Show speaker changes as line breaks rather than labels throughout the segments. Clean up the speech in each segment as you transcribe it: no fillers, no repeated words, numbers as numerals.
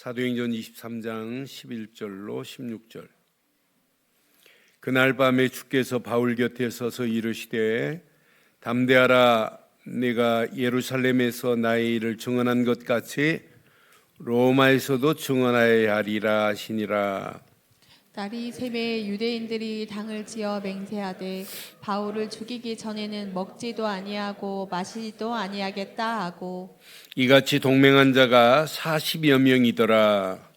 사도행전 23장 11절로 16절. 그날 밤에 주께서 바울 곁에 서서 이르시되 담대하라, 내가 예루살렘에서 나의 일을 증언한 것 같이 로마에서도 증언하여야 하리라 하시니라.
날이 새매 유대인들이 당을 지어 맹세하되 바울을 죽이기 전에는 먹지도 아니하고 마시지도 아니하겠다 하고,
이같이 동맹한 자가 40여 명이더라.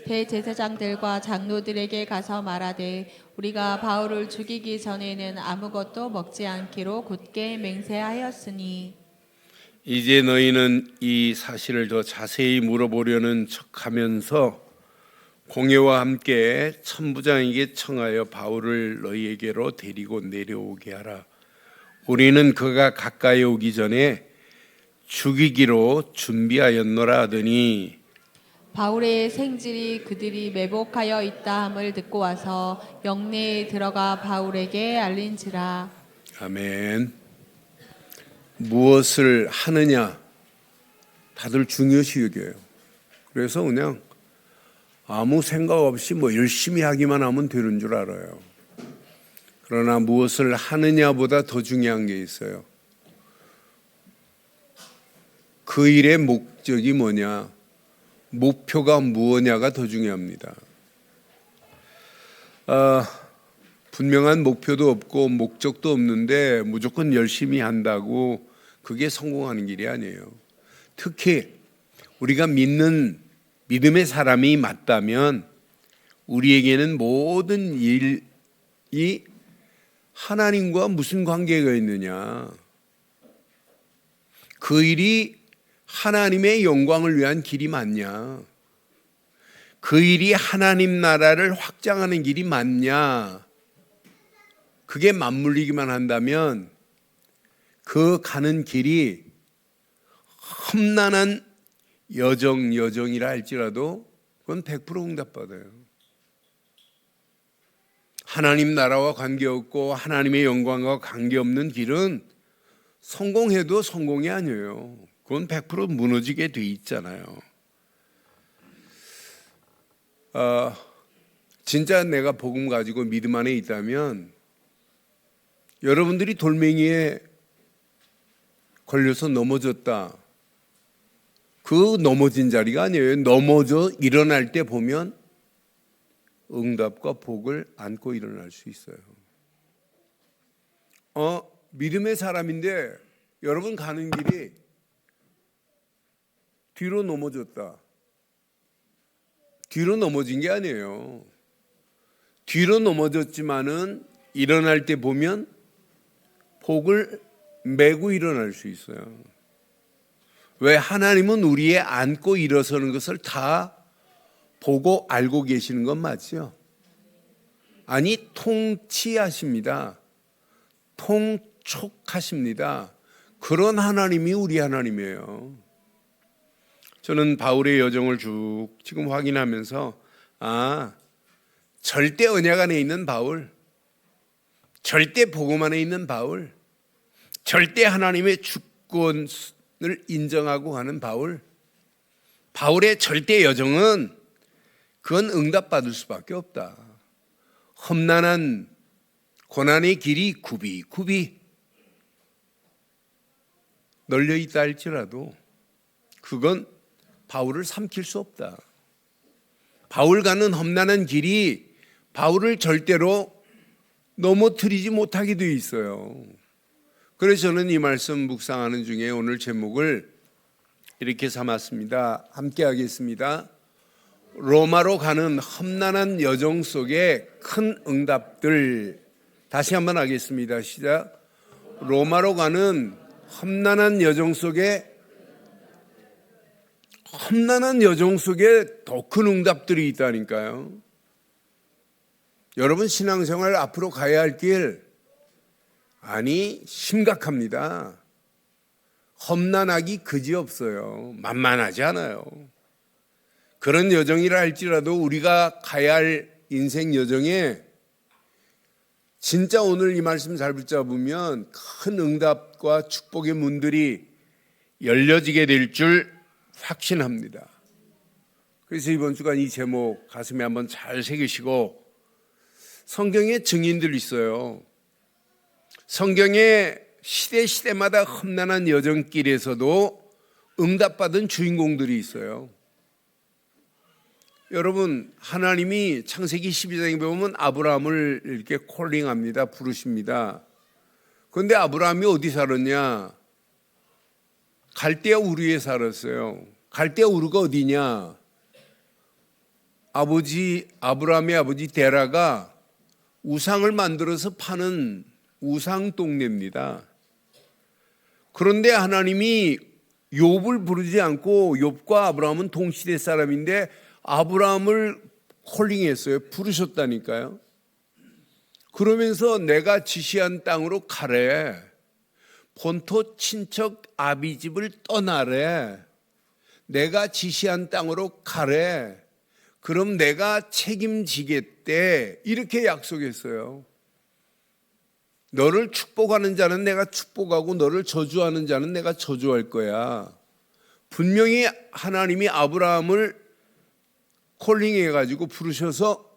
대제사장들과 장로들에게 가서 말하되 우리가 바울을 죽이기 전에는 아무것도 먹지 않기로 굳게 맹세하였으니,
이제 너희는 이 사실을 더 자세히 물어보려는 척하면서 공회와 함께 천부장에게 청하여 바울을 너희에게로 데리고 내려오게 하라. 우리는 그가 가까이 오기 전에 죽이기로 준비하였노라 하더니,
바울의 생질이 그들이 매복하여 있다 함을 듣고 와서 영내에 들어가 바울에게 알린지라.
아멘. 무엇을 하느냐 다들 중요시 여겨요. 그래서 그냥 아무 생각 없이 열심히 하기만 하면 되는 줄 알아요. 그러나 무엇을 하느냐보다 더 중요한 게 있어요. 그 일의 목적이 뭐냐, 목표가 무엇냐가 더 중요합니다. 분명한 목표도 없고 목적도 없는데 무조건 열심히 한다고 그게 성공하는 길이 아니에요. 특히 우리가 믿는 믿음의 사람이 맞다면 우리에게는 모든 일이 하나님과 무슨 관계가 있느냐, 그 일이 하나님의 영광을 위한 길이 맞냐, 그 일이 하나님 나라를 확장하는 길이 맞냐, 그게 맞물리기만 한다면 그 가는 길이 험난한 여정이라 할지라도 그건 100% 응답받아요. 하나님 나라와 관계없고 하나님의 영광과 관계없는 길은 성공해도 성공이 아니에요. 그건 100% 무너지게 돼 있잖아요. 진짜 내가 복음 가지고 믿음 안에 있다면 여러분들이 돌멩이에 걸려서 넘어졌다, 그 넘어진 자리가 아니에요. 넘어져 일어날 때 보면 응답과 복을 안고 일어날 수 있어요. 믿음의 사람인데 여러분 가는 길이 뒤로 넘어졌다. 뒤로 넘어진 게 아니에요. 뒤로 넘어졌지만은 일어날 때 보면 복을 메고 일어날 수 있어요. 왜? 하나님은 우리의 앉고 일어서는 것을 다 보고 알고 계시는 건 맞죠? 아니, 통치하십니다. 통촉하십니다. 그런 하나님이 우리 하나님이에요. 저는 바울의 여정을 쭉 지금 확인하면서 절대 언약 안에 있는 바울, 절대 복음 안에 있는 바울, 절대 하나님의 주권을 인정하고 가는 바울의 절대 여정은 그건 응답받을 수밖에 없다. 험난한 고난의 길이 굽이굽이 널려 있다 할지라도 그건 바울을 삼킬 수 없다. 바울 가는 험난한 길이 바울을 절대로 넘어뜨리지 못하게 되어 있어요. 그래서 저는 이 말씀 묵상하는 중에 오늘 제목을 이렇게 삼았습니다. 함께 하겠습니다. 로마로 가는 험난한 여정 속에 큰 응답들. 다시 한번 하겠습니다. 시작. 로마로 가는 험난한 여정 속에 더 큰 응답들이 있다니까요. 여러분 신앙생활 앞으로 가야 할 길, 심각합니다. 험난하기 그지없어요. 만만하지 않아요. 그런 여정이라 할지라도 우리가 가야 할 인생 여정에 진짜 오늘 이 말씀 잘 붙잡으면 큰 응답과 축복의 문들이 열려지게 될 줄 확신합니다. 그래서 이번 주간 이 제목 가슴에 한번 잘 새기시고, 성경에 증인들이 있어요. 성경에 시대마다 험난한 여정길에서도 응답받은 주인공들이 있어요. 여러분, 하나님이 창세기 12장에 보면 아브라함을 이렇게 콜링합니다. 부르십니다. 그런데 아브라함이 어디 살았냐? 갈대아 우르에 살았어요. 갈대아 우르가 어디냐? 아브라함의 아버지 데라가 우상을 만들어서 파는 우상 동네입니다. 그런데 하나님이 욥을 부르지 않고, 욥과 아브라함은 동시대 사람인데 아브라함을 콜링했어요. 부르셨다니까요. 그러면서 내가 지시한 땅으로 가래, 본토 친척 아비집을 떠나래, 내가 지시한 땅으로 가래, 그럼 내가 책임지겠대, 이렇게 약속했어요. 너를 축복하는 자는 내가 축복하고 너를 저주하는 자는 내가 저주할 거야. 분명히 하나님이 아브라함을 콜링해가지고 부르셔서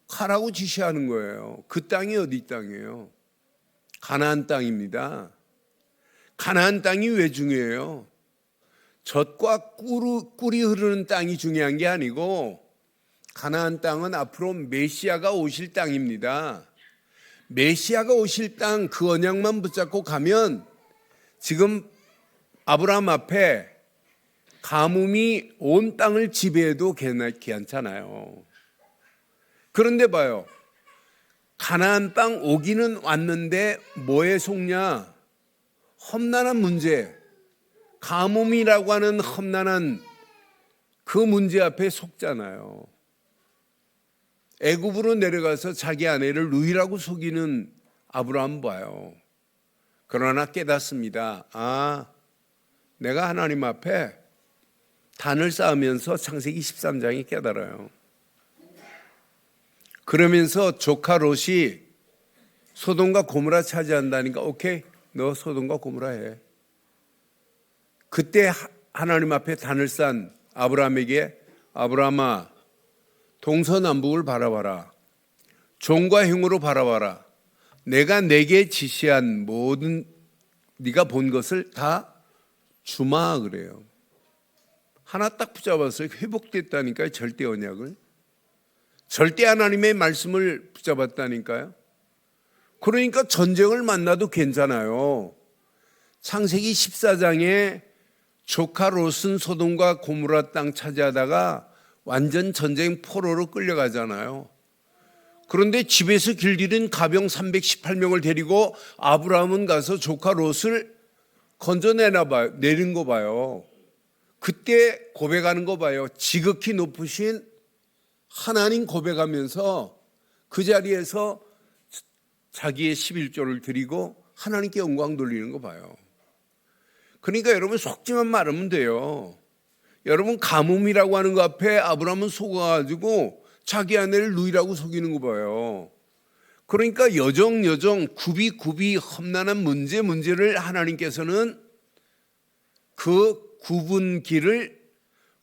가라고 지시하는 거예요. 그 땅이 어디 땅이에요? 가나안 땅입니다. 가나안 땅이 왜 중요해요? 젖과 꿀이 흐르는 땅이 중요한 게 아니고, 가나안 땅은 앞으로 메시아가 오실 땅입니다. 메시아가 오실 땅, 그 언약만 붙잡고 가면 지금 아브라함 앞에 가뭄이 온 땅을 지배해도 괜찮잖아요. 그런데 봐요, 가나안 땅 오기는 왔는데 뭐에 속냐? 험난한 문제, 가뭄이라고 하는 험난한 그 문제 앞에 속잖아요. 애굽으로 내려가서 자기 아내를 누이라고 속이는 아브라함 봐요. 그러나 깨닫습니다. 내가 하나님 앞에 단을 쌓으면서 창세기 13장에 깨달아요. 그러면서 조카 롯이 소돔과 고모라 차지한다니까, 오케이, 너 소돔과 고모라 해. 그때 하나님 앞에 단을 쌓은 아브라함에게, 아브라함아, 동서남북을 바라봐라. 종과 형으로 바라봐라. 내가 내게 지시한 모든 네가 본 것을 다 주마, 그래요. 하나 딱 붙잡았어요. 회복됐다니까요. 절대 언약을. 절대 하나님의 말씀을 붙잡았다니까요. 그러니까 전쟁을 만나도 괜찮아요. 창세기 14장에 조카 롯은 소돔과 고모라 땅 차지하다가 완전 전쟁 포로로 끌려가잖아요. 그런데 집에서 길들인 가병 318명을 데리고 아브라함은 가서 조카 롯을 내린 거 봐요. 그때 고백하는 거 봐요. 지극히 높으신 하나님 고백하면서 그 자리에서 자기의 11조를 드리고 하나님께 영광 돌리는 거 봐요. 그러니까 여러분, 속지만 말하면 돼요. 여러분, 가뭄이라고 하는 거 앞에 아브라함은 속아가지고 자기 아내를 누이라고 속이는 거 봐요. 그러니까 여정 굽이 험난한 문제를 하나님께서는 그 구분기를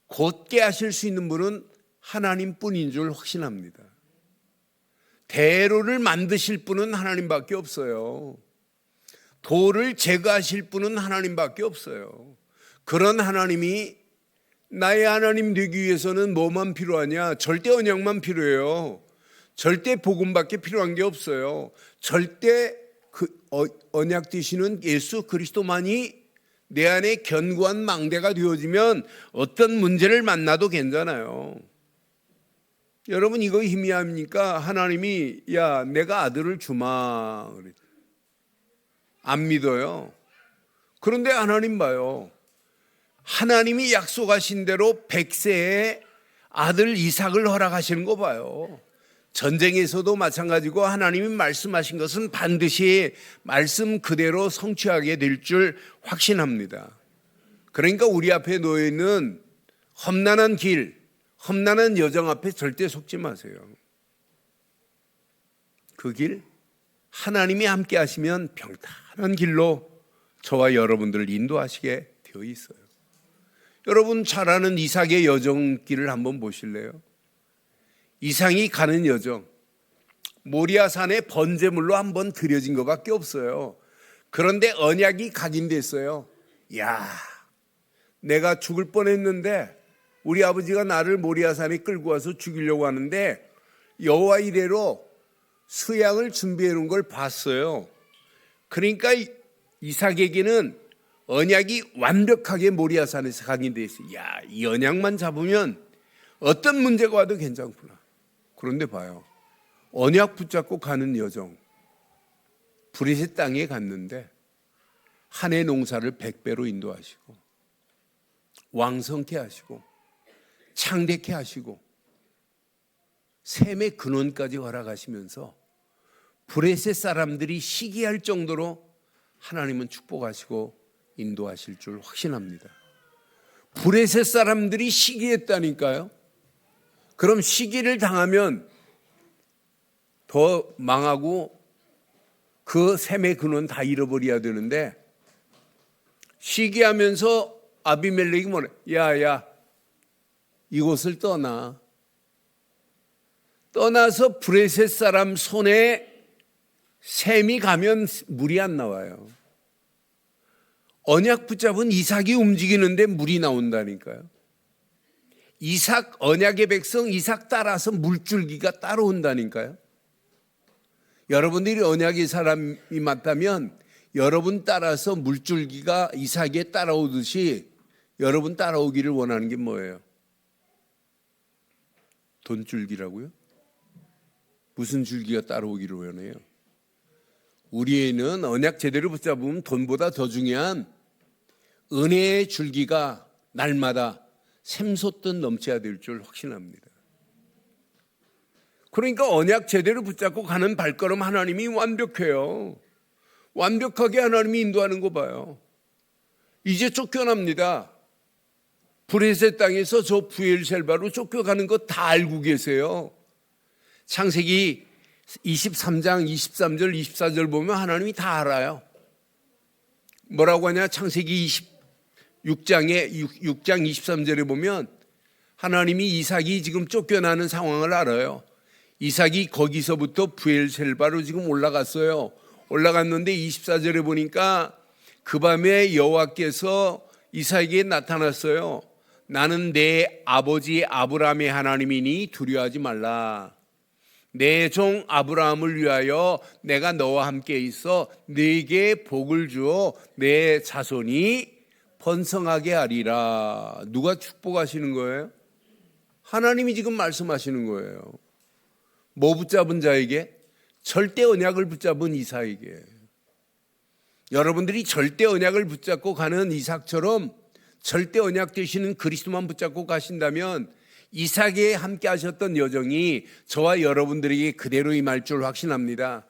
곧게 하실 수 있는 분은 하나님뿐인 줄 확신합니다. 대로를 만드실 분은 하나님밖에 없어요. 돌을 제거하실 분은 하나님밖에 없어요. 그런 하나님이 나의 하나님 되기 위해서는 뭐만 필요하냐? 절대 언약만 필요해요. 절대 복음밖에 필요한 게 없어요. 절대 그 언약 되시는 예수 그리스도만이 내 안에 견고한 망대가 되어지면 어떤 문제를 만나도 괜찮아요. 여러분, 이거 희미합니까? 하나님이 야, 내가 아들을 주마, 안 믿어요. 그런데 하나님 봐요. 하나님이 약속하신 대로 100세에 아들 이삭을 허락하시는 거 봐요. 전쟁에서도 마찬가지고 하나님이 말씀하신 것은 반드시 말씀 그대로 성취하게 될 줄 확신합니다. 그러니까 우리 앞에 놓여 있는 험난한 길, 험난한 여정 앞에 절대 속지 마세요. 그 길, 하나님이 함께 하시면 평탄한 길로 저와 여러분들을 인도하시게 되어 있어요. 여러분 잘 아는 이삭의 여정길을 한번 보실래요? 이삭이 가는 여정, 모리아산의 번제물로 한번 드려진 것밖에 없어요. 그런데 언약이 각인됐어요. 야, 내가 죽을 뻔했는데 우리 아버지가 나를 모리아산에 끌고 와서 죽이려고 하는데 여호와 이래로 수양을 준비해 놓은 걸 봤어요. 그러니까 이삭에게는 언약이 완벽하게 모리아산에서 각인되어 있어요. 야, 이 언약만 잡으면 어떤 문제가 와도 괜찮구나. 그런데 봐요. 언약 붙잡고 가는 여정. 브레셋 땅에 갔는데 한 해 농사를 100배로 인도하시고 왕성케 하시고 창대케 하시고 셈의 근원까지 허락하시면서 브레셋 사람들이 시기할 정도로 하나님은 축복하시고 인도하실 줄 확신합니다. 브레셋 사람들이 시기했다니까요. 그럼 시기를 당하면 더 망하고 그 셈의 근원 다 잃어버려야 되는데 시기하면서 아비멜렉이 뭐래? 야, 이곳을 떠나서 브레셋 사람 손에 셈이 가면 물이 안 나와요. 언약 붙잡은 이삭이 움직이는데 물이 나온다니까요. 이삭, 언약의 백성 이삭 따라서 물줄기가 따라온다니까요. 여러분들이 언약의 사람이 맞다면 여러분 따라서 물줄기가 이삭에 따라오듯이 여러분 따라오기를 원하는 게 뭐예요? 돈줄기라고요? 무슨 줄기가 따라오기를 원해요? 우리에는 언약 제대로 붙잡으면 돈보다 더 중요한 은혜의 줄기가 날마다 샘솟듯 넘쳐야 될 줄 확신합니다. 그러니까 언약 제대로 붙잡고 가는 발걸음 하나님이 완벽해요. 완벽하게 하나님이 인도하는 거 봐요. 이제 쫓겨납니다. 브레셋 땅에서 저 부엘셀바로 쫓겨가는 거 다 알고 계세요. 창세기 23장 23절 24절 보면 하나님이 다 알아요. 뭐라고 하냐? 창세기 6장 23절에 보면 하나님이 이삭이 지금 쫓겨나는 상황을 알아요. 이삭이 거기서부터 부엘셀바로 지금 올라갔어요. 올라갔는데 24절에 보니까 그 밤에 여호와께서 이삭에게 나타났어요. 나는 내 아버지 아브라함의 하나님이니 두려워하지 말라. 내 종 아브라함을 위하여 내가 너와 함께 있어 네게 복을 주어 내 자손이 번성하게 하리라. 누가 축복하시는 거예요? 하나님이 지금 말씀하시는 거예요. 뭐 붙잡은 자에게? 절대 언약을 붙잡은 이삭에게. 여러분들이 절대 언약을 붙잡고 가는 이삭처럼 절대 언약 되시는 그리스도만 붙잡고 가신다면 이삭에 함께 하셨던 여정이 저와 여러분들에게 그대로 임할 줄 확신합니다.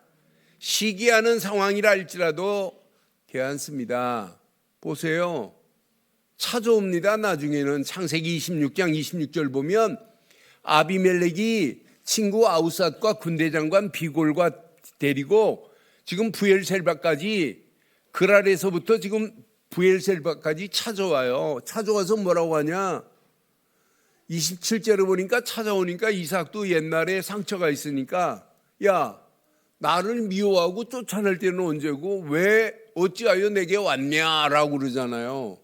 시기하는 상황이라 할지라도 괜찮습니다. 보세요. 찾아옵니다. 나중에는 창세기 26장 26절 보면 아비멜렉이 친구 아우삿과 군대장관 비골과 데리고 지금 부엘셀바까지 그랄에서부터 지금 부엘셀바까지 찾아와요. 찾아와서 뭐라고 하냐? 27절에 보니까 찾아오니까 이삭도 옛날에 상처가 있으니까 야, 나를 미워하고 쫓아낼 때는 언제고 왜 어찌하여 내게 왔냐라고 그러잖아요.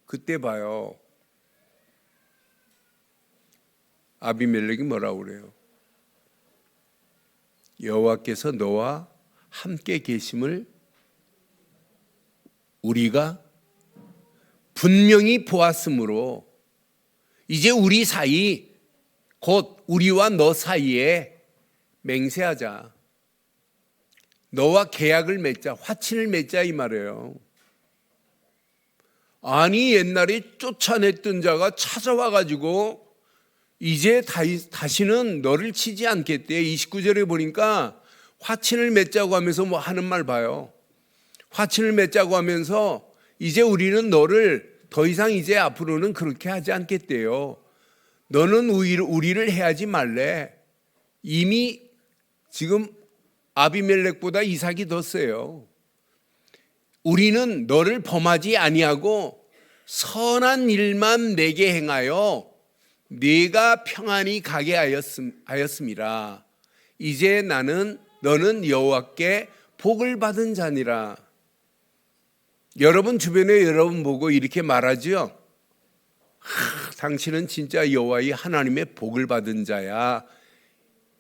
그때 봐요. 아비멜렉이 뭐라고 그래요? 여호와께서 너와 함께 계심을 우리가 분명히 보았으므로 이제 우리 사이 곧 우리와 너 사이에 맹세하자. 너와 계약을 맺자. 화친을 맺자 이 말이에요. 아니 옛날에 쫓아냈던 자가 찾아와 가지고 이제 다시는 너를 치지 않겠대. 29절에 보니까 화친을 맺자고 하면서 뭐 하는 말 봐요. 화친을 맺자고 하면서 이제 우리는 너를 더 이상 이제 앞으로는 그렇게 하지 않겠대요. 너는 우리를 해하지 말래. 이미 지금 아비멜렉보다 이삭이 더 세요. 우리는 너를 범하지 아니하고 선한 일만 내게 행하여 네가 평안히 가게 하였음이라. 이제 너는 여호와께 복을 받은 자니라. 여러분 주변에 여러분 보고 이렇게 말하지요. 당신은 진짜 여호와의 하나님의 복을 받은 자야.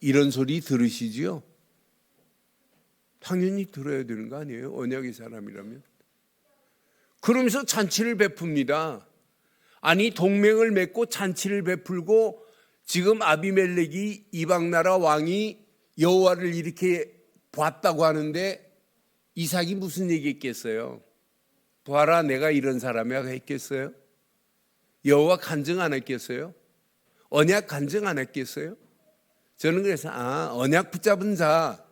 이런 소리 들으시지요? 당연히 들어야 되는 거 아니에요? 언약의 사람이라면. 그러면서 잔치를 베풉니다. 아니 동맹을 맺고 잔치를 베풀고 지금 아비멜렉이 이방나라 왕이 여호와를 이렇게 봤다고 하는데 이삭이 무슨 얘기했겠어요? 봐라 내가 이런 사람이야 했겠어요? 여호와 간증 안 했겠어요? 언약 간증 안 했겠어요? 저는 그래서 언약 붙잡은 자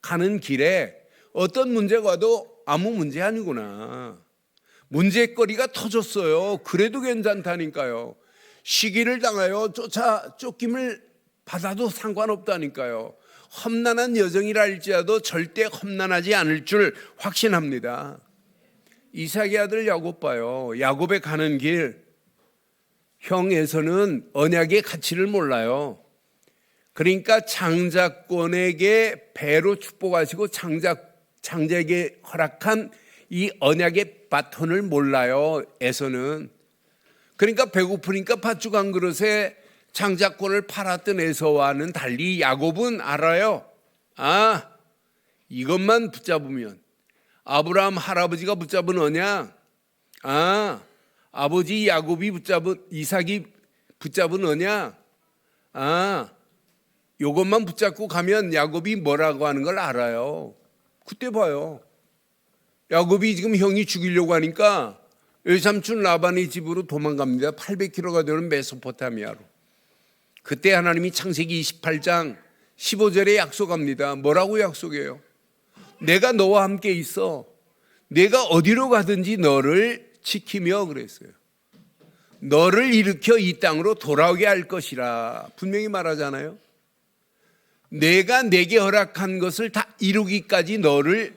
가는 길에 어떤 문제가 와도 아무 문제 아니구나. 문제거리가 터졌어요. 그래도 괜찮다니까요. 시기를 당하여 쫓김을 받아도 상관없다니까요. 험난한 여정이라 할지라도 절대 험난하지 않을 줄 확신합니다. 이삭의 아들 야곱 봐요. 야곱의 가는 길, 형에서는 언약의 가치를 몰라요. 그러니까 장자권에게 배로 축복하시고 장자에게 허락한 이 언약의 바톤을 몰라요. 에서는. 그러니까 배고프니까 팥죽 한 그릇에 장자권을 팔았던 에서와는 달리 야곱은 알아요. 이것만 붙잡으면 아브라함 할아버지가 붙잡은 언약, 아버지 야곱이 이삭이 붙잡은 언약, 요것만 붙잡고 가면 야곱이 뭐라고 하는 걸 알아요. 그때 봐요. 야곱이 지금 형이 죽이려고 하니까 외삼촌 라반의 집으로 도망갑니다. 800km가 되는 메소포타미아로. 그때 하나님이 창세기 28장 15절에 약속합니다. 뭐라고 약속해요? 내가 너와 함께 있어. 내가 어디로 가든지 너를 지키며 그랬어요. 너를 일으켜 이 땅으로 돌아오게 할 것이라 분명히 말하잖아요. 내가 내게 허락한 것을 다 이루기까지 너를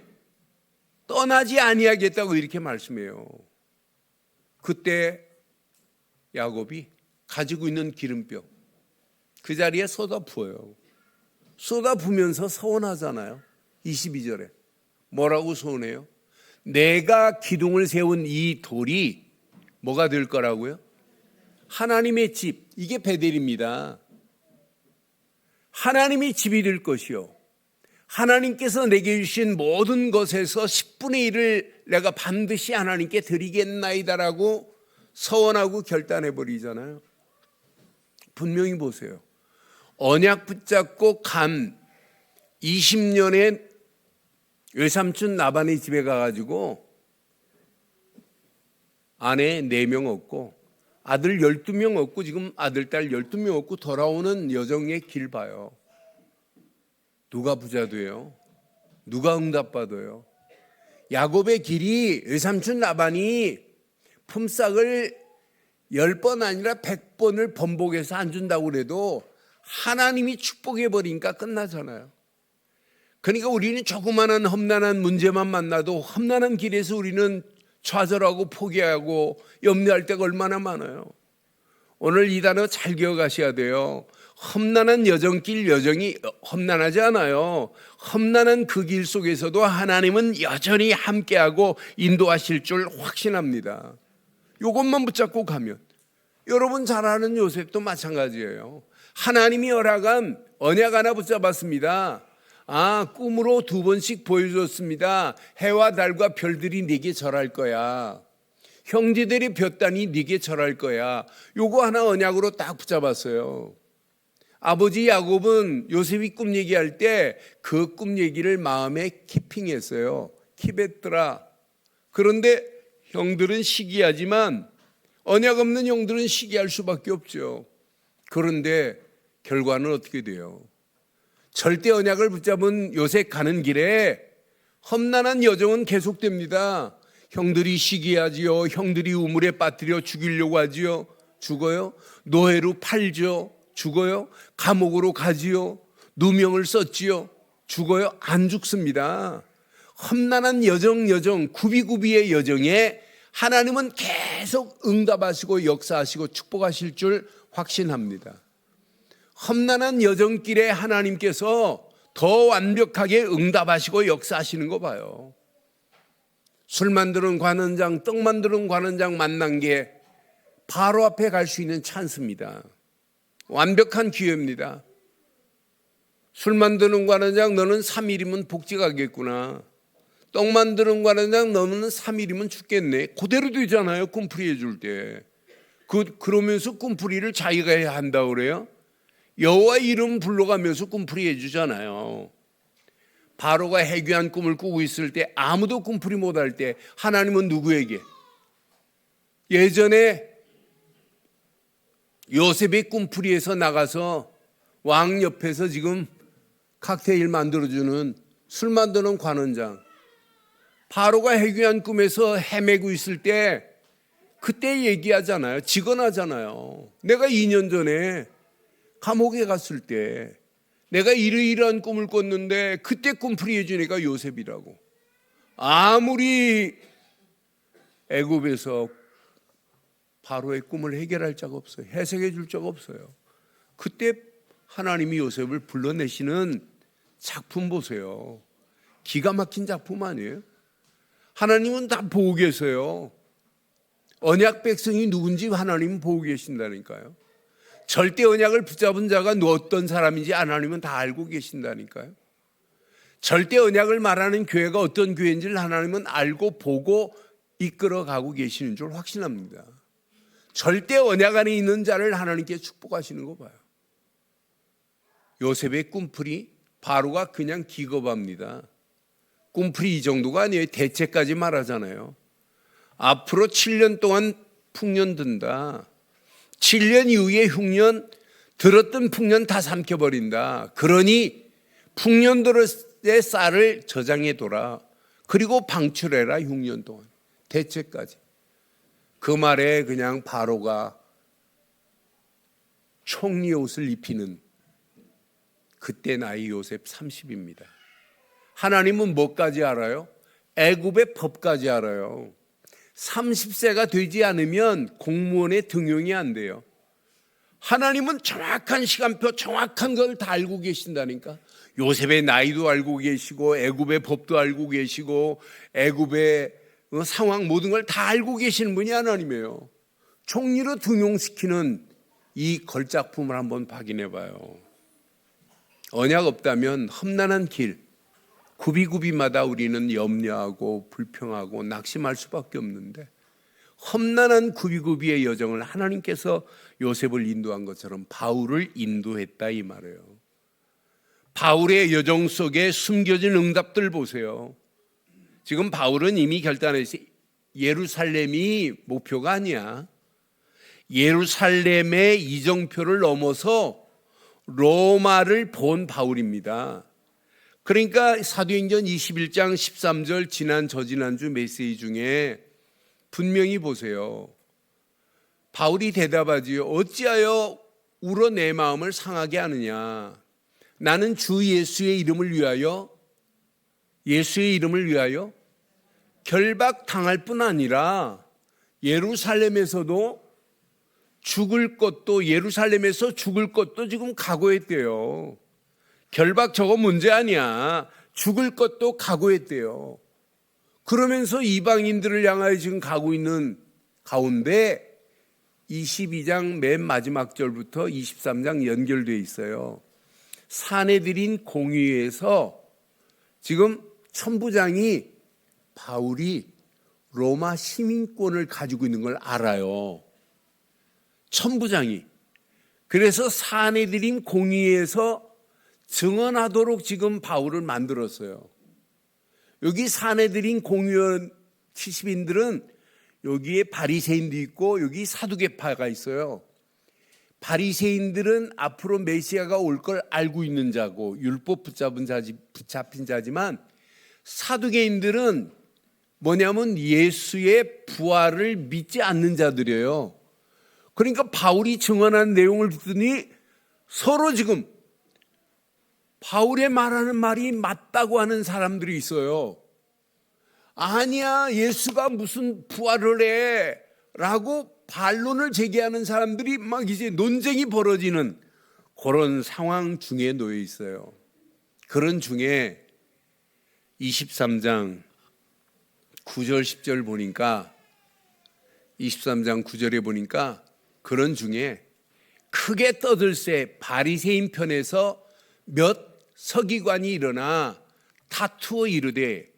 떠나지 아니하겠다고 이렇게 말씀해요. 그때 야곱이 가지고 있는 기름병 그 자리에 쏟아 부어요. 쏟아 부면서 서원하잖아요. 22절에 뭐라고 서원해요? 내가 기둥을 세운 이 돌이 뭐가 될 거라고요? 하나님의 집. 이게 베델입니다. 하나님의 집이 될 것이요. 하나님께서 내게 주신 모든 것에서 10분의 1을 내가 반드시 하나님께 드리겠나이다라고 서원하고 결단해 버리잖아요. 분명히 보세요. 언약 붙잡고 간 20년에 외삼촌 나반의 집에 가가지고 아내 4명 얻고 아들 12명 얻고 지금 아들 딸 12명 얻고 돌아오는 여정의 길 봐요. 누가 부자 돼요? 누가 응답받아요? 야곱의 길이 외삼촌 라반이 품삯을 10번 아니라 100번을 번복해서 안 준다고 그래도 하나님이 축복해 버리니까 끝나잖아요. 그러니까 우리는 조그마한 험난한 문제만 만나도 험난한 길에서 우리는 좌절하고 포기하고 염려할 때가 얼마나 많아요. 오늘 이 단어 잘 기억하셔야 돼요. 험난한 여정이 험난하지 않아요. 험난한 그 길 속에서도 하나님은 여전히 함께하고 인도하실 줄 확신합니다. 이것만 붙잡고 가면 여러분 잘 아는 요셉도 마찬가지예요. 하나님이 허락한 언약 하나 붙잡았습니다. 꿈으로 2번씩 보여줬습니다. 해와 달과 별들이 네게 절할 거야. 형제들이 볕단이 네게 절할 거야. 요거 하나 언약으로 딱 붙잡았어요. 아버지 야곱은 요셉이 꿈 얘기할 때 그 꿈 얘기를 마음에 키핑했어요. 킵했더라. 그런데 형들은 시기하지만 언약 없는 형들은 시기할 수밖에 없죠. 그런데 결과는 어떻게 돼요? 절대 언약을 붙잡은 요셉 가는 길에 험난한 여정은 계속됩니다. 형들이 시기하지요. 형들이 우물에 빠뜨려 죽이려고 하지요. 죽어요. 노예로 팔죠. 죽어요. 감옥으로 가지요. 누명을 썼지요. 죽어요. 안 죽습니다. 험난한 여정 구비구비의 여정에 하나님은 계속 응답하시고 역사하시고 축복하실 줄 확신합니다. 험난한 여정길에 하나님께서 더 완벽하게 응답하시고 역사하시는 거 봐요. 술 만드는 관원장, 떡 만드는 관원장 만난 게 바로 앞에 갈 수 있는 찬스입니다. 완벽한 기회입니다. 술 만드는 관원장, 너는 3일이면 복지 가겠구나. 떡 만드는 관원장, 너는 3일이면 죽겠네. 그대로 되잖아요. 꿈풀이 해줄 때. 그러면서 꿈풀이를 자기가 해야 한다고 그래요. 여호와 이름 불러가면서 꿈풀이 해주잖아요. 바로가 해괴한 꿈을 꾸고 있을 때, 아무도 꿈풀이 못할 때 하나님은 누구에게? 예전에 요셉의 꿈풀이에서 나가서 왕 옆에서 지금 칵테일 만들어주는, 술 만드는 관원장, 바로가 해괴한 꿈에서 헤매고 있을 때 그때 얘기하잖아요. 직언하잖아요. 내가 2년 전에 감옥에 갔을 때 내가 이러이러한 꿈을 꿨는데 그때 꿈풀이 해주니까 요셉이라고. 아무리 애굽에서 바로의 꿈을 해결할 자가 없어요. 해석해 줄 자가 없어요. 그때 하나님이 요셉을 불러내시는 작품 보세요. 기가 막힌 작품 아니에요? 하나님은 다 보고 계세요. 언약 백성이 누군지 하나님은 보고 계신다니까요. 절대 언약을 붙잡은 자가 어떤 사람인지 하나님은 다 알고 계신다니까요. 절대 언약을 말하는 교회가 어떤 교회인지를 하나님은 알고 보고 이끌어가고 계시는 줄 확신합니다. 절대 언약 안에 있는 자를 하나님께 축복하시는 거 봐요. 요셉의 꿈풀이, 바로가 그냥 기겁합니다. 꿈풀이 이 정도가 아니에요. 대체까지 말하잖아요. 앞으로 7년 동안 풍년 든다. 7년 이후에 흉년, 들었던 풍년 다 삼켜버린다. 그러니 풍년 들었의 쌀을 저장해둬라. 그리고 방출해라. 흉년 동안. 대체까지. 그 말에 그냥 바로가 총리 옷을 입히는, 그때 나이 요셉 30입니다. 하나님은 뭐까지 알아요? 애굽의 법까지 알아요. 30세가 되지 않으면 공무원의 등용이 안 돼요. 하나님은 정확한 시간표, 정확한 걸 다 알고 계신다니까. 요셉의 나이도 알고 계시고 애굽의 법도 알고 계시고 애굽의 상황 모든 걸 다 알고 계시는 분이 하나님이에요. 총리로 등용시키는 이 걸작품을 한번 확인해 봐요. 언약 없다면 험난한 길, 굽이굽이마다 우리는 염려하고 불평하고 낙심할 수밖에 없는데, 험난한 굽이굽이의 여정을 하나님께서 요셉을 인도한 것처럼 바울을 인도했다 이 말이에요. 바울의 여정 속에 숨겨진 응답들 보세요. 지금 바울은 이미 결단했어요. 예루살렘이 목표가 아니야. 예루살렘의 이정표를 넘어서 로마를 본 바울입니다. 그러니까 사도행전 21장 13절 지난주 메시지 중에 분명히 보세요. 바울이 대답하지요. 어찌하여 울어 내 마음을 상하게 하느냐. 나는 주 예수의 이름을 위하여, 예수의 이름을 위하여 결박당할 뿐 아니라 예루살렘에서도 죽을 것도, 예루살렘에서 죽을 것도 지금 각오했대요. 결박 저거 문제 아니야. 죽을 것도 각오했대요. 그러면서 이방인들을 향하여 지금 가고 있는 가운데 22장 맨 마지막 절부터 23장 연결되어 있어요. 사내들인 공의회에서 지금 천부장이 바울이 로마 시민권을 가지고 있는 걸 알아요. 천부장이. 그래서 사내들인 공의회에서 증언하도록 지금 바울을 만들었어요. 여기 사내들인 공의원 70인들은 여기에 바리새인도 있고 여기 사두개파가 있어요. 바리새인들은 앞으로 메시아가 올 걸 알고 있는 자고 율법 붙잡힌 자지만, 사두개인들은 뭐냐면 예수의 부활을 믿지 않는 자들이에요. 그러니까 바울이 증언한 내용을 듣더니 서로 지금 바울의 말하는 말이 맞다고 하는 사람들이 있어요. 아니야, 예수가 무슨 부활을 해 라고 반론을 제기하는 사람들이 막 이제 논쟁이 벌어지는 그런 상황 중에 놓여 있어요. 그런 중에 23장 9절 10절 보니까 23장 9절에 보니까 그런 중에 크게 떠들새 바리새인 편에서 몇 서기관이 일어나 다투어 이르되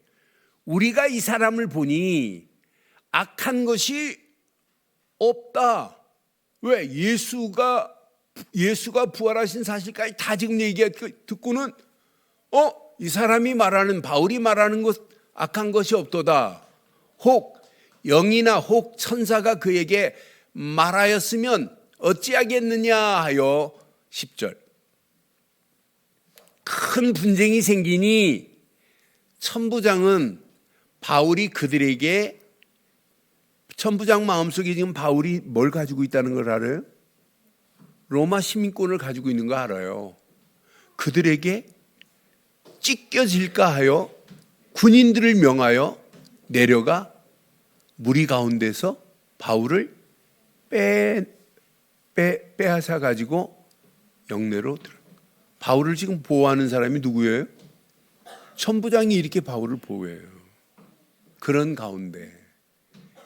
우리가 이 사람을 보니 악한 것이 없다. 왜? 예수가 부활하신 사실까지 다 지금 듣고는 이 사람이 말하는 바울이 말하는 것 악한 것이 없도다. 혹 영이나 혹 천사가 그에게 말하였으면 어찌하겠느냐 하여 10절. 큰 분쟁이 생기니 천부장은 바울이 그들에게 천부장 마음속에 지금 바울이 뭘 가지고 있다는 걸 알아요? 로마 시민권을 가지고 있는 거 알아요. 그들에게 찢겨질까 하여 군인들을 명하여 내려가 무리 가운데서 바울을 빼앗아 가지고 영내로 들어. 바울을 지금 보호하는 사람이 누구예요? 천부장이 이렇게 바울을 보호해요. 그런 가운데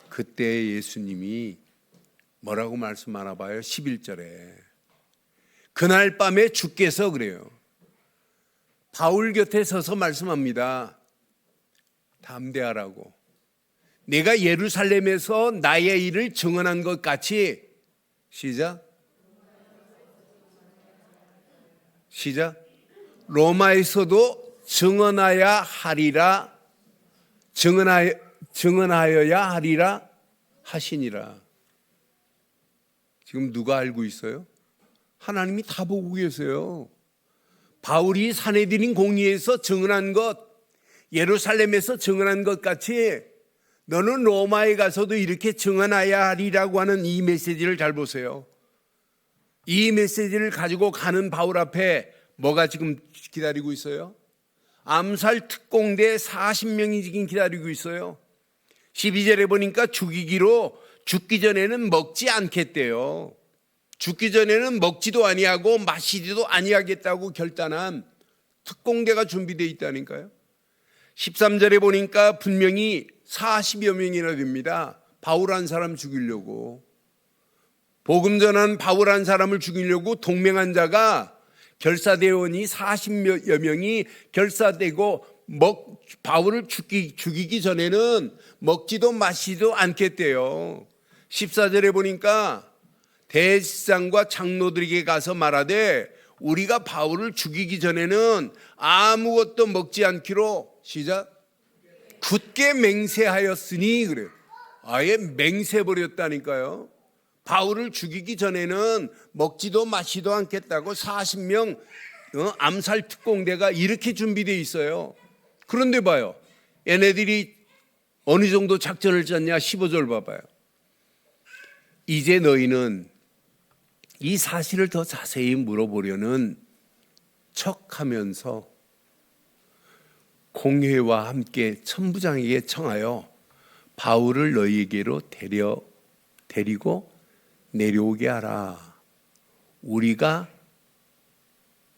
그때 예수님이 뭐라고 말씀하나 봐요? 11절에 그날 밤에 주께서 그래요. 바울 곁에 서서 말씀합니다. 담대하라고. 내가 예루살렘에서 나의 일을 증언한 것 같이 시작 로마에서도 증언하여야 하리라 하시니라. 지금 누가 알고 있어요? 하나님이 다 보고 계세요. 바울이 산헤드린 공의에서 증언한 것, 예루살렘에서 증언한 것 같이 너는 로마에 가서도 이렇게 증언해야 하리라고 하는 이 메시지를 잘 보세요. 이 메시지를 가지고 가는 바울 앞에 뭐가 지금 기다리고 있어요? 암살 특공대 40명이 지금 기다리고 있어요. 12절에 보니까 죽기 전에는 먹지 않겠대요. 죽기 전에는 먹지도 아니하고 마시지도 아니하겠다고 결단한 특공대가 준비되어 있다니까요. 13절에 보니까 분명히 40여 명이나 됩니다. 바울 한 사람 죽이려고. 복음 전한 바울 한 사람을 죽이려고 동맹한 자가 결사대원이 40여 명이 결사되고 바울을 죽이기 전에는 먹지도 마시지도 않겠대요. 14절에 보니까 대제사장과 장로들에게 가서 말하되 우리가 바울을 죽이기 전에는 아무것도 먹지 않기로 시작 굳게 맹세하였으니 그래요. 아예 맹세해버렸다니까요. 바울을 죽이기 전에는 먹지도 마시지도 않겠다고 40명 암살 특공대가 이렇게 준비되어 있어요. 그런데 봐요. 얘네들이 어느 정도 작전을 짰냐? 15절 봐봐요. 이제 너희는 이 사실을 더 자세히 물어보려는 척하면서 공회와 함께 천부장에게 청하여 바울을 너희에게로 데리고 내려오게 하라. 우리가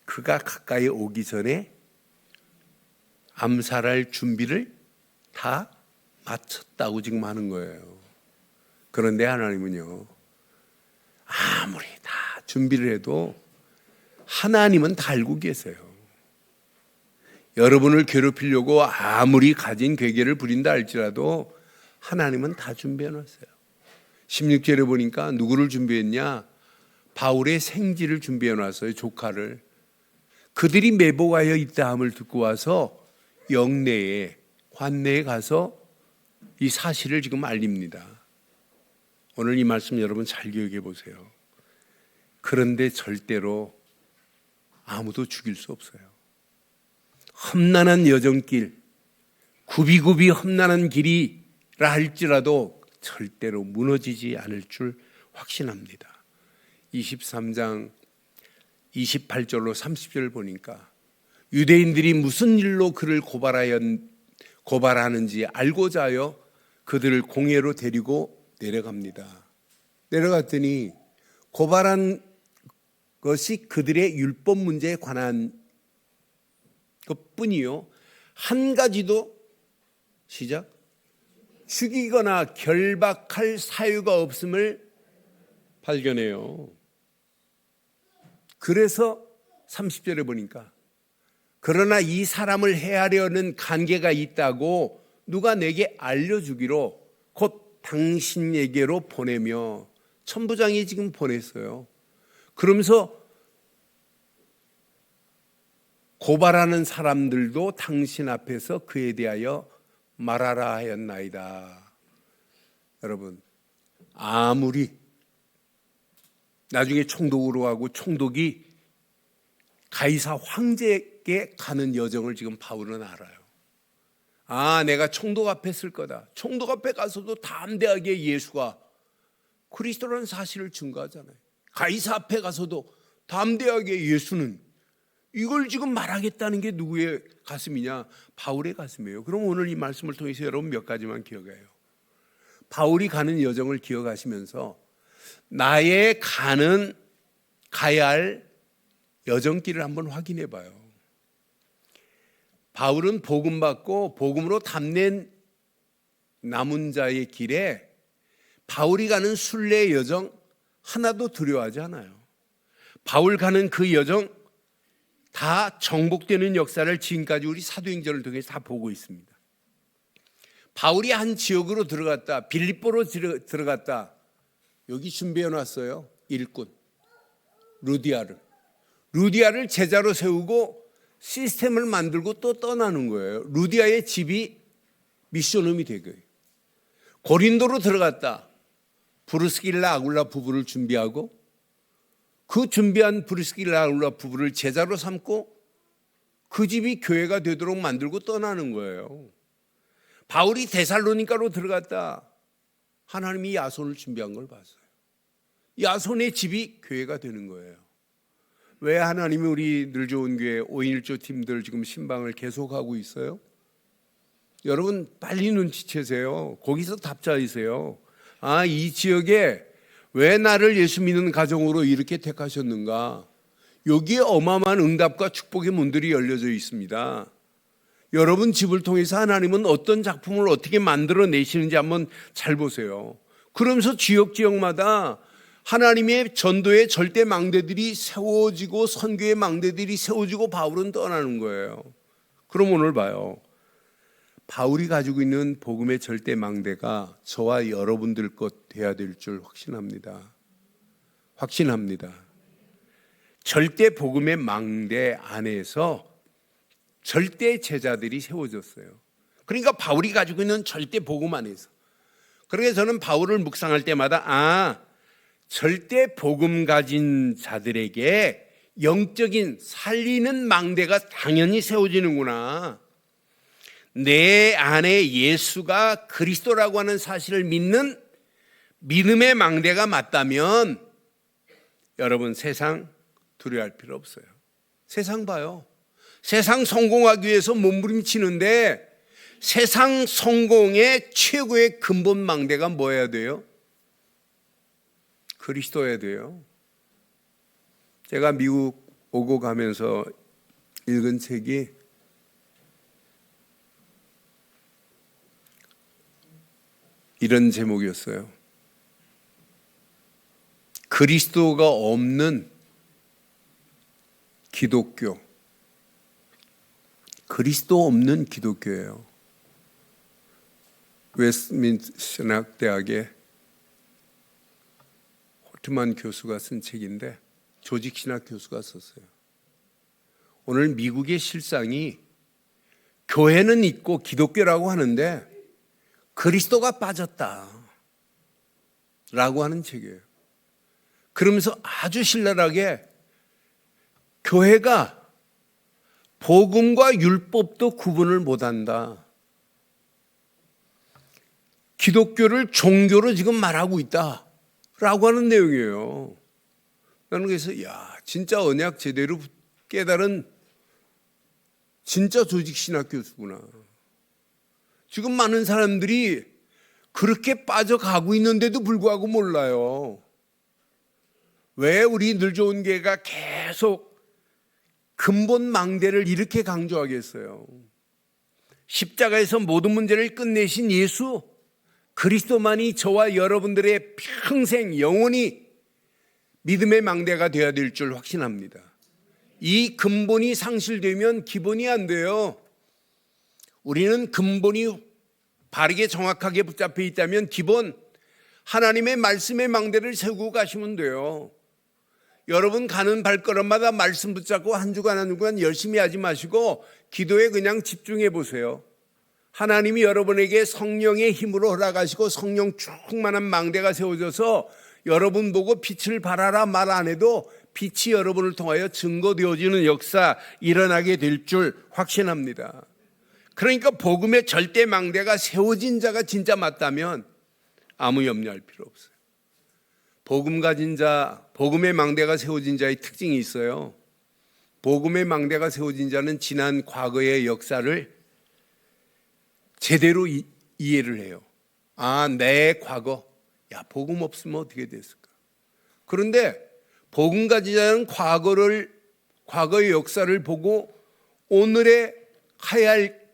그가 가까이 오기 전에 암살할 준비를 다 마쳤다고 지금 하는 거예요. 그런데 하나님은요, 아무리 다 준비를 해도 하나님은 다 알고 계세요. 여러분을 괴롭히려고 아무리 가진 괴계를 부린다 할지라도 하나님은 다 준비해 놨어요. 16절에 보니까 누구를 준비했냐? 바울의 생지를 준비해 놨어요. 조카를. 그들이 매복하여 있다함을 듣고 와서 영내에 관내에 가서 이 사실을 지금 알립니다. 오늘 이 말씀 여러분 잘 기억해 보세요. 그런데 절대로 아무도 죽일 수 없어요. 험난한 여정길, 굽이굽이 험난한 길이라 할지라도 절대로 무너지지 않을 줄 확신합니다. 23장 28절로 30절 보니까 유대인들이 무슨 일로 그를 고발하는지 알고자 하여 그들을 공회로 데리고 내려갑니다. 내려갔더니 고발한 것이 그들의 율법 문제에 관한 것뿐이요, 한 가지도 시작 죽이거나 결박할 사유가 없음을 발견해요. 그래서 30절에 보니까 그러나 이 사람을 해하려는 관계가 있다고 누가 내게 알려주기로 곧 당신에게로 보내며, 천부장이 지금 보냈어요. 그러면서 고발하는 사람들도 당신 앞에서 그에 대하여 말하라 하였나이다. 여러분, 아무리 나중에 총독으로 가고 총독이 가이사 황제에게 가는 여정을 지금 바울은 알아요. 아, 내가 총독 앞에 쓸 거다. 총독 앞에 가서도 담대하게 예수가 그리스도라는 사실을 증거하잖아요. 가이사 앞에 가서도 담대하게 예수는, 이걸 지금 말하겠다는 게 누구의 가슴이냐? 바울의 가슴이에요. 그럼 오늘 이 말씀을 통해서 여러분 몇 가지만 기억해요. 바울이 가는 여정을 기억하시면서 나의 가야 할 여정길을 한번 확인해 봐요. 바울은 복음 받고 복음으로 담낸 남은 자의 길에 바울이 가는 순례의 여정 하나도 두려워하지 않아요. 바울 가는 그 여정 다 정복되는 역사를 지금까지 우리 사도행전을 통해서 다 보고 있습니다. 바울이 한 지역으로 들어갔다, 빌립보로 들어갔다. 여기 준비해 놨어요. 일꾼 루디아를 제자로 세우고 시스템을 만들고 또 떠나는 거예요. 루디아의 집이 미션홈이 되고요. 고린도로 들어갔다. 브루스길라 아굴라 부부를 준비하고 그 준비한 브루스길라 아굴라 부부를 제자로 삼고 그 집이 교회가 되도록 만들고 떠나는 거예요. 바울이 데살로니가로 들어갔다. 하나님이 야손을 준비한 걸 봤어요. 야손의 집이 교회가 되는 거예요. 왜 하나님이 우리 늘 좋은 교회 5인 1조 팀들 지금 신방을 계속하고 있어요? 여러분 빨리 눈치채세요. 거기서 답자이세요. 아, 이 지역에 왜 나를 예수 믿는 가정으로 이렇게 택하셨는가? 여기에 어마어마한 응답과 축복의 문들이 열려져 있습니다. 여러분 집을 통해서 하나님은 어떤 작품을 어떻게 만들어내시는지 한번 잘 보세요. 그러면서 지역마다 하나님의 전도의 절대 망대들이 세워지고 선교의 망대들이 세워지고 바울은 떠나는 거예요. 그럼 오늘 봐요. 바울이 가지고 있는 복음의 절대 망대가 저와 여러분들 것 돼야 될 줄 확신합니다. 절대 복음의 망대 안에서 절대 제자들이 세워졌어요. 그러니까 바울이 가지고 있는 절대 복음 안에서. 그러니까 저는 바울을 묵상할 때마다 절대 복음 가진 자들에게 영적인 살리는 망대가 당연히 세워지는구나. 내 안에 예수가 그리스도라고 하는 사실을 믿는 믿음의 망대가 맞다면 여러분 세상 두려워할 필요 없어요. 세상 봐요. 세상 성공하기 위해서 몸부림치는데 세상 성공의 최고의 근본 망대가 뭐여야 돼요? 그리스도여야 돼요. 제가 미국 오고 가면서 읽은 책이 이런 제목이었어요. 그리스도가 없는 기독교. 그리스도 없는 기독교예요. 웨스트민스터 신학대학의 호트만 교수가 쓴 책인데 조직신학 교수가 썼어요. 오늘 미국의 실상이 교회는 있고 기독교라고 하는데 그리스도가 빠졌다 라고 하는 책이에요. 그러면서 아주 신랄하게 교회가 복음과 율법도 구분을 못한다. 기독교를 종교로 지금 말하고 있다 라고 하는 내용이에요. 나는 그래서 진짜 언약 제대로 깨달은 진짜 조직신학 교수구나. 지금 많은 사람들이 그렇게 빠져가고 있는데도 불구하고 몰라요. 왜 우리 늘 좋은 교회가 계속 근본 망대를 이렇게 강조하겠어요? 십자가에서 모든 문제를 끝내신 예수 그리스도만이 저와 여러분들의 평생 영원히 믿음의 망대가 되어야 될 줄 확신합니다. 이 근본이 상실되면 기본이 안 돼요. 우리는 근본이 바르게 정확하게 붙잡혀 있다면 기본 하나님의 말씀의 망대를 세우고 가시면 돼요. 여러분 가는 발걸음마다 말씀 붙잡고 한 주간 한 주간 열심히 하지 마시고 기도에 그냥 집중해 보세요. 하나님이 여러분에게 성령의 힘으로 허락하시고 성령 충만한 망대가 세워져서 여러분 보고 빛을 발하라 말 안 해도 빛이 여러분을 통하여 증거되어지는 역사 일어나게 될 줄 확신합니다. 그러니까 복음의 절대 망대가 세워진 자가 진짜 맞다면 아무 염려할 필요 없어요. 복음 가진 자, 복음의 망대가 세워진 자의 특징이 있어요. 복음의 망대가 세워진 자는 지난 과거의 역사를 제대로 이해를 해요. 아, 내 과거. 야, 복음 없으면 어떻게 됐을까? 그런데 복음 가진 자는 과거의 역사를 보고 오늘의 해야 할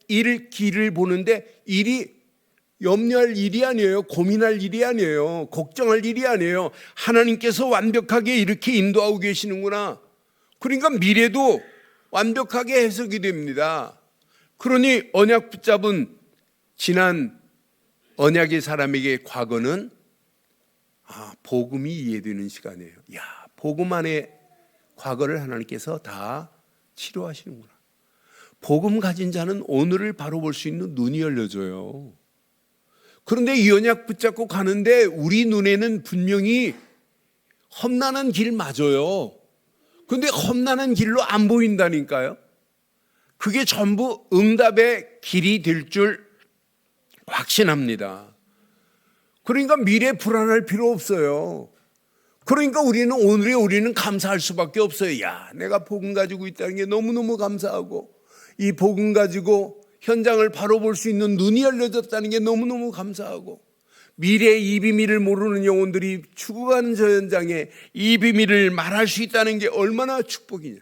길을 보는데 일이 염려할 일이 아니에요. 고민할 일이 아니에요. 걱정할 일이 아니에요. 하나님께서 완벽하게 이렇게 인도하고 계시는구나. 그러니까 미래도 완벽하게 해석이 됩니다. 그러니 언약 붙잡은 지난 언약의 사람에게 과거는 복음이 이해되는 시간이에요. 야, 복음 안에 과거를 하나님께서 다 치료하시는구나. 복음 가진 자는 오늘을 바로 볼 수 있는 눈이 열려져요. 그런데 이 언약 붙잡고 가는데 우리 눈에는 분명히 험난한 길 맞아요. 그런데 험난한 길로 안 보인다니까요. 그게 전부 응답의 길이 될 줄 확신합니다. 그러니까 미래 불안할 필요 없어요. 그러니까 우리는 감사할 수밖에 없어요. 야, 내가 복음 가지고 있다는 게 너무너무 감사하고 이 복음 가지고 현장을 바로 볼 수 있는 눈이 열려졌다는 게 너무너무 감사하고 미래의 이 비밀을 모르는 영혼들이 죽어가는 저 현장에 이 비밀을 말할 수 있다는 게 얼마나 축복이냐.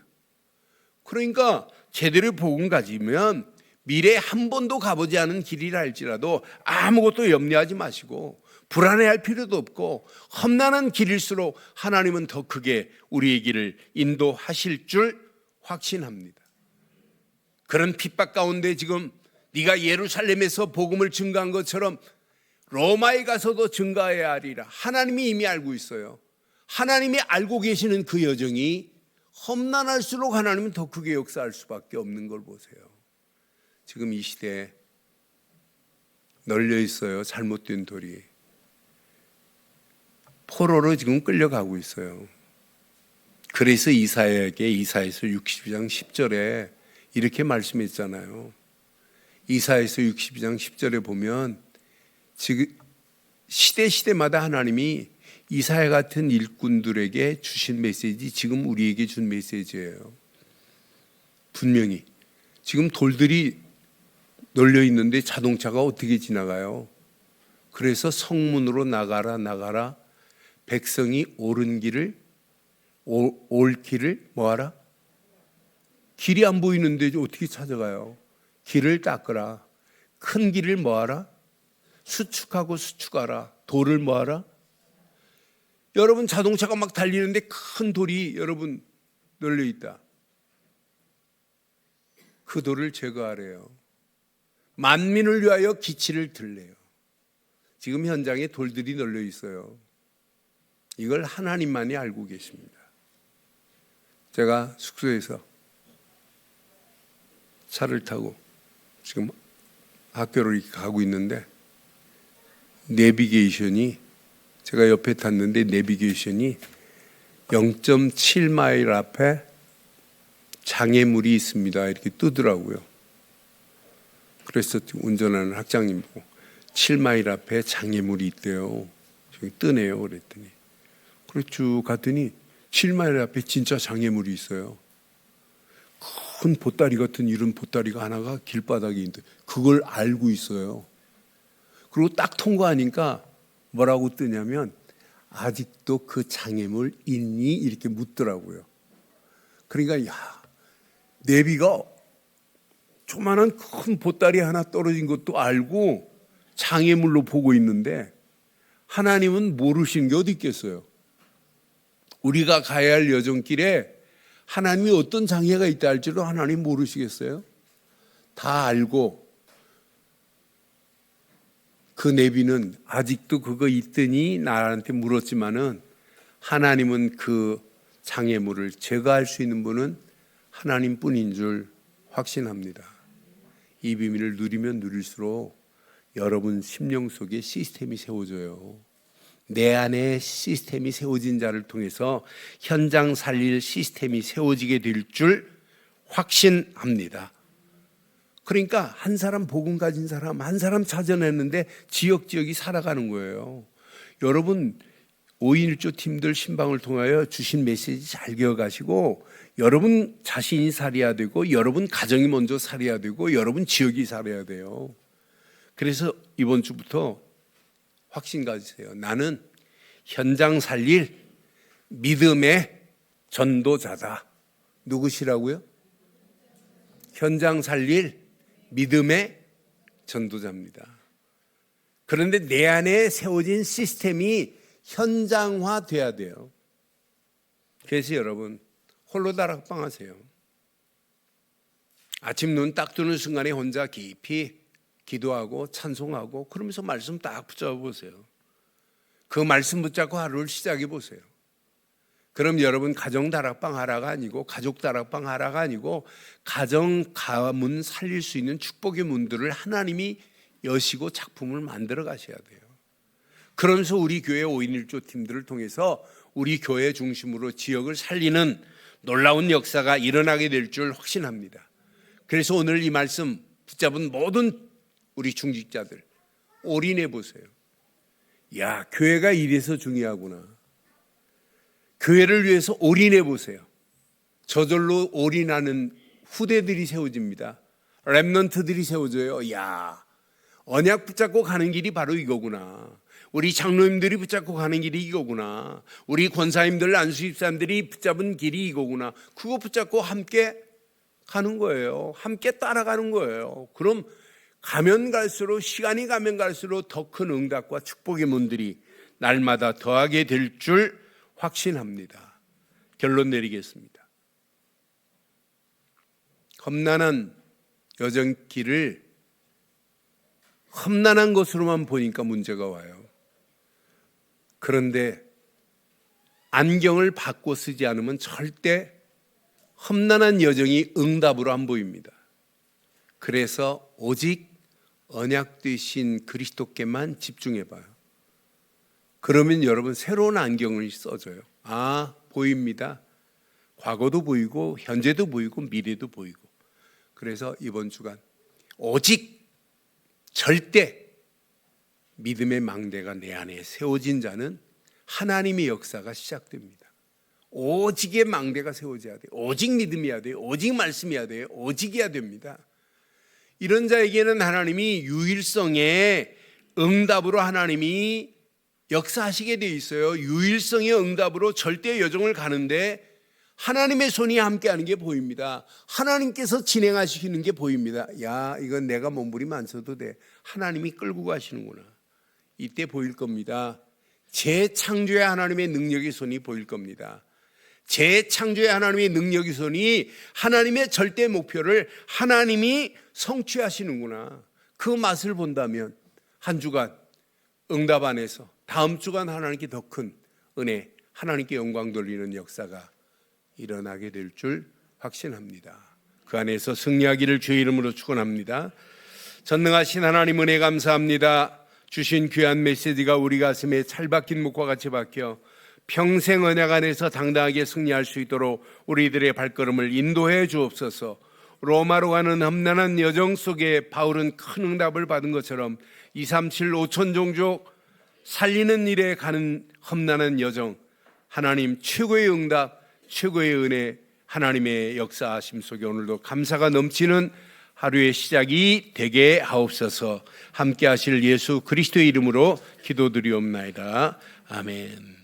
그러니까 제대로 복음 가지면 미래에 한 번도 가보지 않은 길이라 할지라도 아무것도 염려하지 마시고 불안해할 필요도 없고 험난한 길일수록 하나님은 더 크게 우리의 길을 인도하실 줄 확신합니다. 그런 핍박 가운데 지금 네가 예루살렘에서 복음을 증거한 것처럼 로마에 가서도 증거해야 하리라. 하나님이 이미 알고 있어요. 하나님이 알고 계시는 그 여정이 험난할수록 하나님은 더 크게 역사할 수밖에 없는 걸 보세요. 지금 이 시대에 널려 있어요. 잘못된 돌이. 포로로 지금 끌려가고 있어요. 그래서 이사야에게 이사야서 62장 10절에 이렇게 말씀했잖아요. 이사야서 62장 10절에 보면 지금 시대마다 하나님이 이사야 같은 일꾼들에게 주신 메시지 지금 우리에게 준 메시지예요. 분명히 지금 돌들이 널려 있는데 자동차가 어떻게 지나가요? 그래서 성문으로 나가라. 백성이 옳은 길을 올 길을 뭐하라? 길이 안 보이는데 어떻게 찾아가요? 길을 닦으라. 큰 길을 뭐하라? 수축하라. 돌을 뭐하라? 여러분 자동차가 막 달리는데 큰 돌이 여러분 널려 있다. 그 돌을 제거하래요. 만민을 위하여 기치를 들래요. 지금 현장에 돌들이 널려 있어요. 이걸 하나님만이 알고 계십니다. 제가 숙소에서 차를 타고 지금 학교를 이렇게 가고 있는데 내비게이션이 제가 옆에 탔는데 내비게이션이 0.7마일 앞에 장애물이 있습니다. 이렇게 뜨더라고요. 그래서 운전하는 학장님 보고 7마일 앞에 장애물이 있대요. 저기 뜨네요. 그랬더니 그래 쭉 갔더니 7마일 앞에 진짜 장애물이 있어요. 큰 보따리 같은 이런 보따리가 하나가 길바닥에 있는데 그걸 알고 있어요. 그리고 딱 통과하니까 뭐라고 뜨냐면 아직도 그 장애물 있니? 이렇게 묻더라고요. 그러니까 야, 내비가 조만한 큰 보따리 하나 떨어진 것도 알고 장애물로 보고 있는데 하나님은 모르시는 게 어디 있겠어요. 우리가 가야 할 여정길에 하나님이 어떤 장애가 있다 할지도 하나님 모르시겠어요? 다 알고 그 내비는 아직도 그거 있더니 나한테 물었지만은 하나님은 그 장애물을 제거할 수 있는 분은 하나님뿐인 줄 확신합니다. 이 비밀을 누리면 누릴수록 여러분 심령 속에 시스템이 세워져요. 내 안에 시스템이 세워진 자를 통해서 현장 살릴 시스템이 세워지게 될 줄 확신합니다. 그러니까 한 사람 복음 가진 사람 한 사람 찾아냈는데 지역이 살아가는 거예요. 여러분 5인 1조 팀들 신방을 통하여 주신 메시지 잘 기억하시고 여러분 자신이 살아야 되고 여러분 가정이 먼저 살아야 되고 여러분 지역이 살아야 돼요. 그래서 이번 주부터 확신 가지세요. 나는 현장 살릴 믿음의 전도자다. 누구시라고요? 현장 살릴 믿음의 전도자입니다. 그런데 내 안에 세워진 시스템이 현장화돼야 돼요. 그래서 여러분 홀로 다락방 하세요. 아침 눈 딱 뜨는 순간에 혼자 깊이 기도하고 찬송하고 그러면서 말씀 딱 붙잡아 보세요. 그 말씀 붙잡고 하루를 시작해 보세요. 그럼 여러분 가정 다락방 하라가 아니고 가족 다락방 하라가 아니고 가정 가문 살릴 수 있는 축복의 문들을 하나님이 여시고 작품을 만들어 가셔야 돼요. 그러면서 우리 교회 5인 1조 팀들을 통해서 우리 교회 중심으로 지역을 살리는 놀라운 역사가 일어나게 될 줄 확신합니다. 그래서 오늘 이 말씀 붙잡은 모든 우리 중직자들 올인해 보세요. 야, 교회가 이래서 중요하구나. 교회를 위해서 올인해 보세요. 저절로 올인하는 후대들이 세워집니다. 렘넌트들이 세워져요. 야, 언약 붙잡고 가는 길이 바로 이거구나. 우리 장로님들이 붙잡고 가는 길이 이거구나. 우리 권사님들 안수집사님들이 붙잡은 길이 이거구나. 그거 붙잡고 함께 가는 거예요. 함께 따라가는 거예요. 그럼 가면 갈수록 시간이 가면 갈수록 더 큰 응답과 축복의 문들이 날마다 더하게 될 줄 확신합니다. 결론 내리겠습니다. 험난한 여정길을 험난한 것으로만 보니까 문제가 와요. 그런데 안경을 바꿔 쓰지 않으면 절대 험난한 여정이 응답으로 안 보입니다. 그래서 오직 언약 되신 그리스도께만 집중해 봐요. 그러면 여러분 새로운 안경을 써줘요. 아, 보입니다. 과거도 보이고 현재도 보이고 미래도 보이고. 그래서 이번 주간 오직 절대 믿음의 망대가 내 안에 세워진 자는 하나님의 역사가 시작됩니다. 오직의 망대가 세워져야 돼요. 오직 믿음이어야 돼요. 오직 말씀이어야 돼요. 오직이어야 됩니다. 이런 자에게는 하나님이 유일성의 응답으로 하나님이 역사하시게 돼 있어요. 유일성의 응답으로 절대 여정을 가는데 하나님의 손이 함께하는 게 보입니다. 하나님께서 진행하시는 게 보입니다. 야, 이건 내가 몸부림 안 써도 돼. 하나님이 끌고 가시는구나. 이때 보일 겁니다. 재창조의 하나님의 능력의 손이 보일 겁니다. 재창조의 하나님의 능력의 손이 하나님의 절대 목표를 하나님이 성취하시는구나. 그 맛을 본다면 한 주간 응답 안에서 다음 주간 하나님께 더 큰 은혜, 하나님께 영광 돌리는 역사가 일어나게 될 줄 확신합니다. 그 안에서 승리하기를 주의 이름으로 축원합니다. 전능하신 하나님 은혜 감사합니다. 주신 귀한 메시지가 우리 가슴에 찰박힌 묵과 같이 박혀 평생 언약 안에서 당당하게 승리할 수 있도록 우리들의 발걸음을 인도해 주옵소서. 로마로 가는 험난한 여정 속에 바울은 큰 응답을 받은 것처럼 237 5천 종족 살리는 일에 가는 험난한 여정, 하나님 최고의 응답, 최고의 은혜 하나님의 역사하심 속에 오늘도 감사가 넘치는 하루의 시작이 되게 하옵소서. 함께 하실 예수 그리스도의 이름으로 기도드리옵나이다. 아멘.